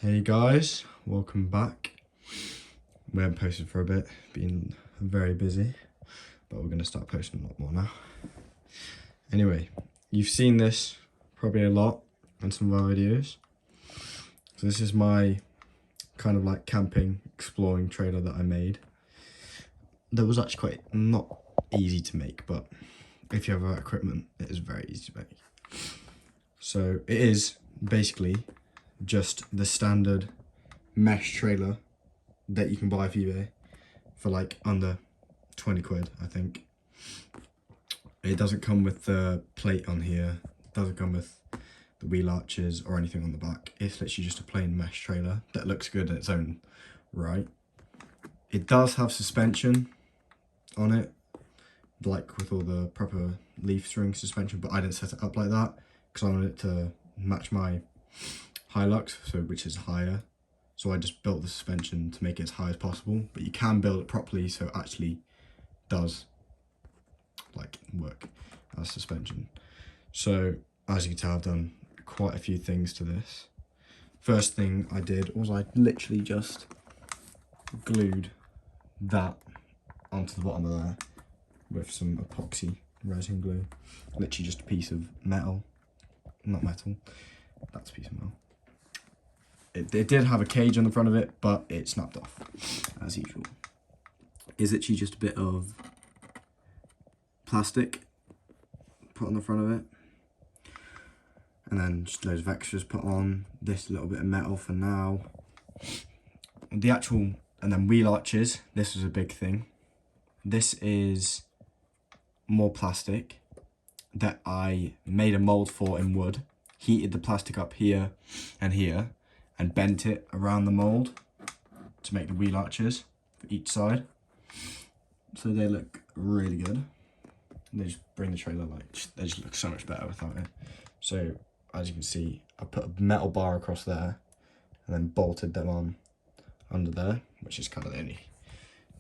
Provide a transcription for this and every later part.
Hey guys, welcome back. We haven't posted for a bit, been very busy, but we're going to start posting a lot more now. Anyway, you've seen this probably a lot in some of our videos. So this is my kind of like camping, exploring trailer that I made. That was actually quite not easy to make, but if you have that equipment, it is very easy to make. So it is basically just the standard mesh trailer that you can buy off eBay for like under 20 quid, I think. It doesn't come with the plate on here, it doesn't come with the wheel arches or anything on the back. It's literally just a plain mesh trailer that looks good in its own right. It does have suspension on it, like with all the proper leaf spring suspension, but I didn't set it up like that because I wanted it to match my Hilux, so which is higher. So I just built the suspension to make it as high as possible, but you can build it properly so it actually does like work as suspension. So as you can tell, I've done quite a few things to this. First thing I did was I literally just glued that onto the bottom of there with some epoxy resin glue. Literally just a piece of metal, not metal, that's a piece of metal. It did have a cage on the front of it, but it snapped off, as usual. It's literally just a bit of plastic put on the front of it, and then just loads of extras put on. This little bit of metal for now. The actual, and then wheel arches, this was a big thing. This is more plastic that I made a mold for in wood, heated the plastic up here and here, and bent it around the mold to make the wheel arches for each side. So they look really good. They just bring the trailer, like, they just look so much better without it. So as you can see, I put a metal bar across there and then bolted them on under there, which is kind of the only.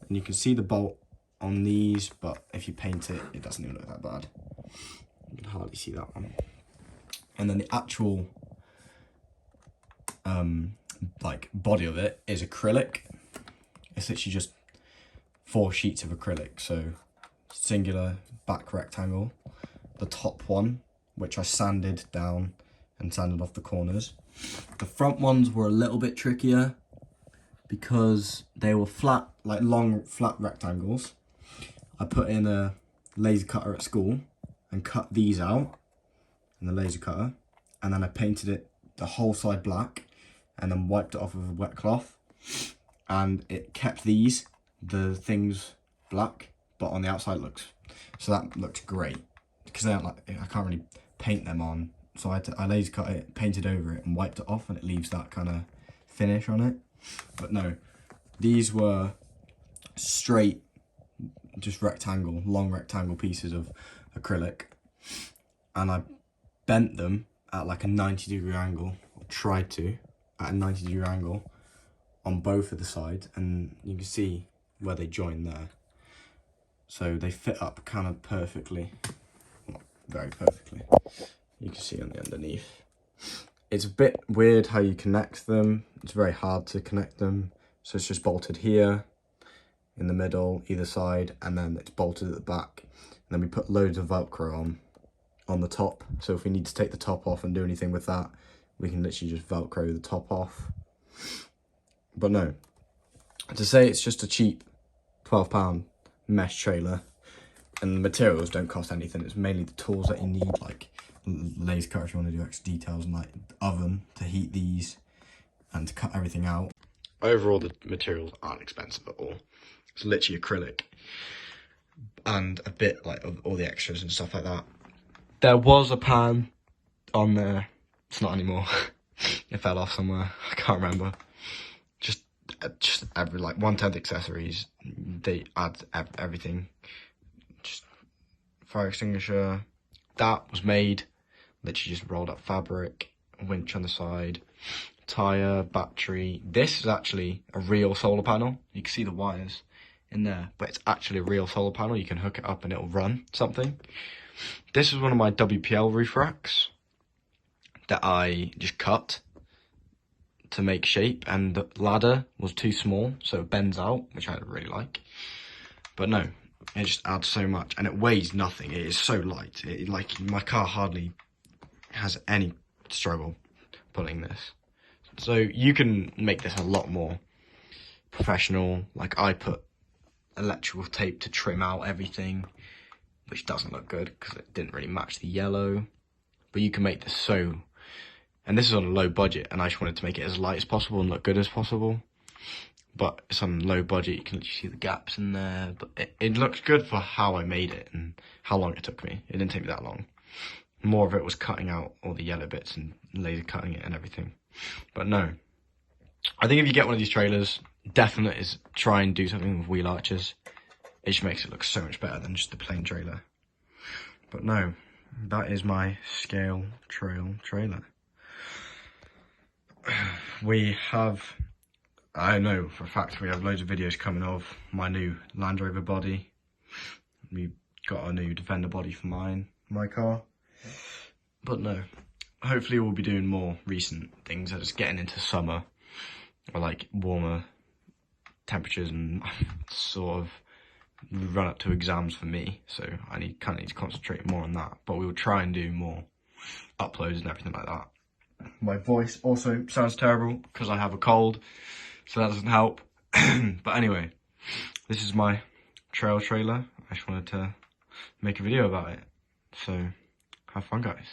And you can see the bolt on these, but if you paint it, it doesn't even look that bad. You can hardly see that one. And then the actual like body of it is acrylic. It's literally just 4 sheets of acrylic, so singular back rectangle. The top one, which I sanded down and sanded off the corners. The front ones were a little bit trickier because they were flat, like long flat rectangles. I put in a laser cutter at school and cut these out in the laser cutter, and then I painted it the whole side black and then wiped it off with a wet cloth, and it kept the things black, but on the outside looks, so that looked great because they aren't like, I can't really paint them on, so I laser cut it, painted over it and wiped it off, and it leaves that kind of finish on it. But no, these were straight, just rectangle, long rectangle pieces of acrylic, and I bent them at like a 90-degree angle, or tried to, at a 90-degree angle on both of the sides, and you can see where they join there. So they fit up kind of perfectly, not very perfectly. You can see on the underneath. It's a bit weird how you connect them. It's very hard to connect them. So it's just bolted here, in the middle, either side, and then it's bolted at the back. And then we put loads of Velcro on the top. So if we need to take the top off and do anything with that, we can literally just Velcro the top off. But no, to say it's just a cheap £12 mesh trailer and the materials don't cost anything, it's mainly the tools that you need, like laser cutter if you want to do extra details, and like the oven to heat these and to cut everything out. Overall, the materials aren't expensive at all. It's literally acrylic and a bit like of all the extras and stuff like that. There was a pan on there. It's not anymore. It fell off somewhere. I can't remember. Just every, like 1/10 accessories. They add everything. Just fire extinguisher. That was made. Literally just rolled up fabric. A winch on the side. Tyre, battery. This is actually a real solar panel. You can see the wires in there, but it's actually a real solar panel. You can hook it up and it'll run something. This is one of my WPL roof racks that I just cut to make shape, and the ladder was too small, so it bends out, which I really like. But no, it just adds so much, and it weighs nothing. It is so light. Like, my car hardly has any struggle pulling this. So you can make this a lot more professional. Like, I put electrical tape to trim out everything, which doesn't look good because it didn't really match the yellow. But you can make this so, and this is on a low budget, and I just wanted to make it as light as possible and look good as possible. But it's on low budget, you can literally see the gaps in there, but it looks good for how I made it and how long it took me. It didn't take me that long. More of it was cutting out all the yellow bits and laser cutting it and everything. But no, I think if you get one of these trailers, definitely is try and do something with wheel arches. It just makes it look so much better than just a plain trailer. But no, that is my scale trail trailer. We have, I know for a fact, we have loads of videos coming of my new Land Rover body. We got a new Defender body for my car. But no, hopefully we'll be doing more recent things as it's getting into summer, or like warmer temperatures, and sort of run up to exams for me, so I kind of need to concentrate more on that. But we will try and do more uploads and everything like that. My voice also sounds terrible because I have a cold, so that doesn't help. But anyway, this is my trail trailer. I just wanted to make a video about it, so have fun, guys.